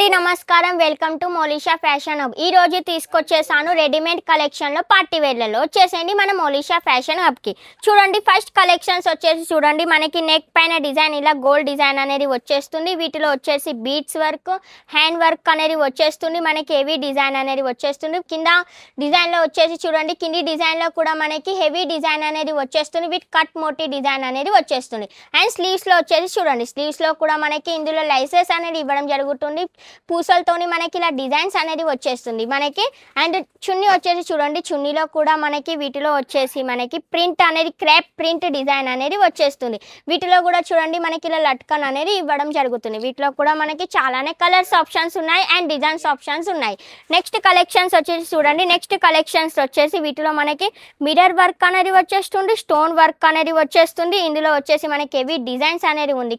అండి నమస్కారం welcome to మోలిషా fashion hub. ఈ రోజు తీసుకొచ్చేసాను రెడీమేడ్ కలెక్షన్ లో పార్టీ వేర్లలో వచ్చేసేయండి మన మోలిషా ఫ్యాషన్ హబ్ కి. చూడండి ఫస్ట్ కలెక్షన్స్ వచ్చేసి చూడండి మనకి నెక్ పైన డిజైన్ ఇలా గోల్డ్ డిజైన్ అనేది వచ్చేస్తుంది. వీటిలో వచ్చేసి బీడ్స్ వర్క్ హ్యాండ్ వర్క్ అనేది వచ్చేస్తుంది. మనకి హెవీ డిజైన్ అనేది వచ్చేస్తుంది. కింద డిజైన్ లో వచ్చేసి చూడండి కింది డిజైన్ లో కూడా మనకి హెవీ డిజైన్ అనేది వచ్చేస్తుంది విత్ కట్ మోటీ డిజైన్ అనేది వచ్చేస్తుంది. అండ్ స్లీవ్స్ లో వచ్చేసి చూడండి స్లీవ్స్ లో కూడా మనకి ఇందులో లైసెస్ అనేది ఇవ్వడం జరుగుతుంది. పూసలతోని మనకి ఇలా డిజైన్స్ అనేది వచ్చేస్తుంది మనకి. అండ్ చున్నీ వచ్చేసి చూడండి చున్నీలో కూడా మనకి వీటిలో వచ్చేసి మనకి ప్రింట్ అనేది క్రేప్ ప్రింట్ డిజైన్ అనేది వచ్చేస్తుంది. వీటిలో కూడా చూడండి మనకి ఇలా లట్కన్ అనేది ఇవ్వడం జరుగుతుంది. వీటిలో కూడా మనకి చాలానే కలర్స్ ఆప్షన్స్ ఉన్నాయి అండ్ డిజైన్స్ ఆప్షన్స్ ఉన్నాయి. నెక్స్ట్ కలెక్షన్స్ వచ్చేసి చూడండి నెక్స్ట్ కలెక్షన్స్ వచ్చేసి వీటిలో మనకి మిర్రర్ వర్క్ అనేది వచ్చేస్తుంది, స్టోన్ వర్క్ అనేది వచ్చేస్తుంది. ఇందులో వచ్చేసి మనకి హెవీ డిజైన్స్ అనేది ఉంది.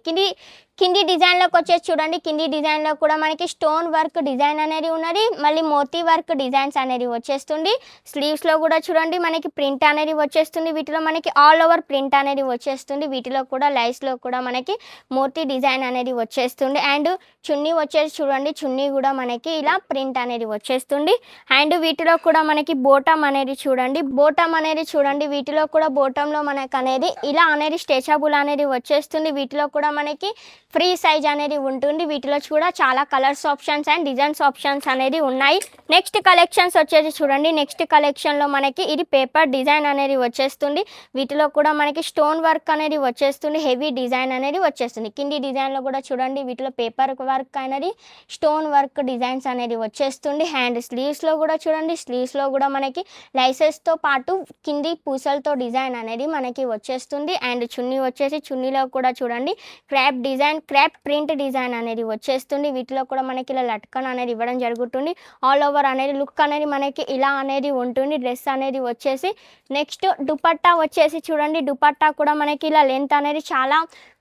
కింది డిజైన్లోకి వచ్చేసి చూడండి కింది డిజైన్లో కూడా మనకి స్టోన్ వర్క్ డిజైన్ అనేది ఉన్నది. మళ్ళీ మోతీ వర్క్ డిజైన్స్ అనేది వచ్చేస్తుంది. స్లీవ్స్లో కూడా చూడండి మనకి ప్రింట్ అనేది వచ్చేస్తుంది. వీటిలో మనకి ఆల్ ఓవర్ ప్రింట్ అనేది వచ్చేస్తుంది. వీటిలో కూడా లైస్లో కూడా మనకి మోతీ డిజైన్ అనేది వచ్చేస్తుంది. అండ్ చున్నీ వచ్చేసి చూడండి చున్నీ కూడా మనకి ఇలా ప్రింట్ అనేది వచ్చేస్తుంది. అండ్ వీటిలో కూడా మనకి బోటమ్ అనేది చూడండి వీటిలో కూడా బోటంలో మనకి అనేది ఇలా అనేది స్ట్రెచబుల్ అనేది వచ్చేస్తుంది. వీటిలో కూడా మనకి ఫ్రీ సైజ్ అనేది ఉంటుంది. వీటిలో కూడా చాలా colours options and designs options అనేది ఉన్నాయి. నెక్స్ట్ కలెక్షన్స్ వచ్చేసి చూడండి నెక్స్ట్ కలెక్షన్లో మనకి ఇది పేపర్ డిజైన్ అనేది వచ్చేస్తుంది. వీటిలో కూడా మనకి స్టోన్ వర్క్ అనేది వచ్చేస్తుంది. హెవీ డిజైన్ అనేది వచ్చేస్తుంది. కింది డిజైన్లో కూడా చూడండి వీటిలో పేపర్ వర్క్ అనేది స్టోన్ వర్క్ డిజైన్స్ అనేది వచ్చేస్తుంది. హ్యాండ్ స్లీవ్స్లో కూడా చూడండి స్లీవ్స్లో కూడా మనకి లైసెస్తో పాటు కింది పూసలతో డిజైన్ అనేది మనకి వచ్చేస్తుంది. అండ్ చున్నీ వచ్చేసి చున్నీలో కూడా చూడండి క్రాప్ ప్రింట్ డిజైన్ అనేది వచ్చేస్తుంది. వీటిలో కూడా మనకి ఇలా లట్కన్ అనేది ఇవ్వడం జరుగుతుంది. ఆల్ ఓవర్ అనేది లుక్ అనేది మనకి ఇలా అనేది ఉంటుంది. డ్రెస్ అనేది వచ్చేసి నెక్స్ట్ దుపట్టా వచ్చేసి చూడండి దుపట్టా కూడా మనకి ఇలా లెంత్ అనేది చాలా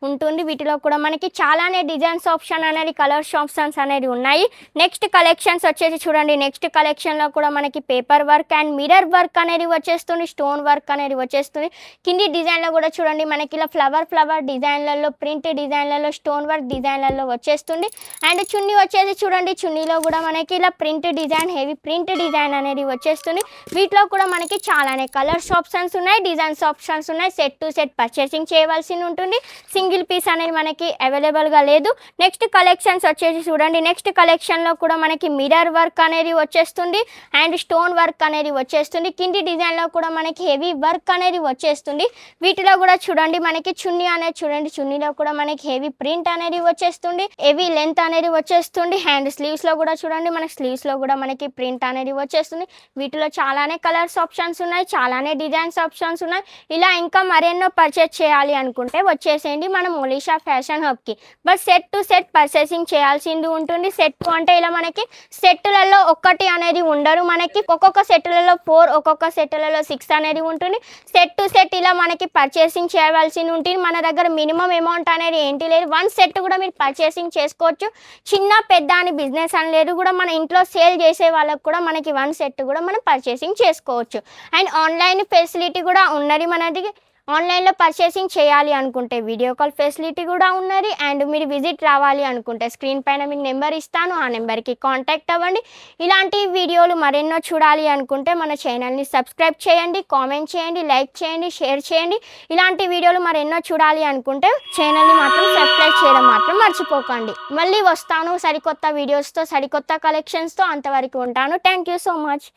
ఉంటుంది. వీటిలో కూడా మనకి చాలానే డిజైన్స్ ఆప్షన్ అనేది కలర్స్ ఆప్షన్స్ అనేది ఉన్నాయి. నెక్స్ట్ కలెక్షన్స్ వచ్చేసి చూడండి నెక్స్ట్ కలెక్షన్లో కూడా మనకి paper work and mirror work అనేది వచ్చేస్తుంది. స్టోన్ వర్క్ అనేది వచ్చేస్తుంది. కింది డిజైన్లో కూడా చూడండి మనకి ఇలా ఫ్లవర్ డిజైన్లలో ప్రింట్ డిజైన్లలో స్టోన్ వర్క్ డిజైన్లలో వచ్చేస్తుంది. అండ్ చున్నీ వచ్చేసి చూడండి చున్నీలో కూడా మనకి ఇలా print design heavy print design అనేది వచ్చేస్తుంది. వీటిలో కూడా మనకి చాలానే కలర్స్ ఆప్షన్స్ ఉన్నాయి డిజైన్స్ ఆప్షన్స్ ఉన్నాయి. సెట్ టు సెట్ పర్చేసింగ్ చేయవలసి ఉంటుంది. సింగిల్ పీస్ అనేది మనకి అవైలబుల్గా లేదు. నెక్స్ట్ కలెక్షన్స్ వచ్చేసి చూడండి నెక్స్ట్ కలెక్షన్లో కూడా మనకి మిర్రర్ వర్క్ అనేది వచ్చేస్తుంది అండ్ స్టోన్ వర్క్ అనేది వచ్చేస్తుంది. కింది డిజైన్లో కూడా మనకి హెవీ వర్క్ అనేది వచ్చేస్తుంది. వీటిలో కూడా చూడండి మనకి చున్నీ అనేది చూడండి చున్నీలో కూడా మనకి హెవీ ప్రింట్ అనేది వచ్చేస్తుంది. హెవీ లెంత్ అనేది వచ్చేస్తుంది. హ్యాండ్ స్లీవ్స్లో కూడా చూడండి మనకి స్లీవ్స్లో కూడా మనకి ప్రింట్ అనేది వచ్చేస్తుంది. వీటిలో చాలానే కలర్స్ ఆప్షన్స్ ఉన్నాయి చాలానే డిజైన్స్ ఆప్షన్స్ ఉన్నాయి. ఇలా ఇంకా మరెన్నో పర్చేస్ చేయాలి అనుకుంటే వచ్చేసేయండి మన మోలిషా ఫ్యాషన్ హబ్కి. But set to set purchasing చేయాల్సింది ఉంటుంది. సెట్ అంటే ఇలా మనకి సెట్లలో ఒక్కటి అనేది ఉండరు. మనకి ఒక్కొక్క సెట్లలో 4 ఒక్కొక్క సెట్లలో 6 అనేది ఉంటుంది. సెట్ టు సెట్ ఇలా మనకి పర్చేసింగ్ చేయవలసింది ఉంటుంది. మన దగ్గర మినిమం అమౌంట్ అనేది ఏంటి లేదు. 1 సెట్ కూడా మీరు పర్చేసింగ్ చేసుకోవచ్చు. చిన్న పెద్ద అని బిజినెస్ అని లేదు కూడా మన ఇంట్లో సేల్ చేసే వాళ్ళకు కూడా మనకి 1 సెట్ కూడా మనం పర్చేసింగ్ చేసుకోవచ్చు. అండ్ ఆన్లైన్ ఫెసిలిటీ కూడా ఉన్నది మనది. ఆన్లైన్లో పర్చేసింగ్ చేయాలి అనుకుంటే వీడియో కాల్ ఫెసిలిటీ కూడా ఉన్నది. అండ్ మీరు విజిట్ రావాలి అనుకుంటే స్క్రీన్ పైన మీకు నెంబర్ ఇస్తాను. ఆ నెంబర్కి కాంటాక్ట్ అవ్వండి. ఇలాంటి వీడియోలు మరెన్నో చూడాలి అనుకుంటే మన ఛానల్ని సబ్స్క్రైబ్ చేయండి, కామెంట్ చేయండి, లైక్ చేయండి, షేర్ చేయండి. ఇలాంటి వీడియోలు మరెన్నో చూడాలి అనుకుంటే ఛానల్ని మాత్రం సబ్స్క్రైబ్ చేయడం మాత్రం మర్చిపోకండి. మళ్ళీ వస్తాను సరికొత్త వీడియోస్తో సరికొత్త కలెక్షన్స్తో. అంతవరకు ఉంటాను. Thank you so much.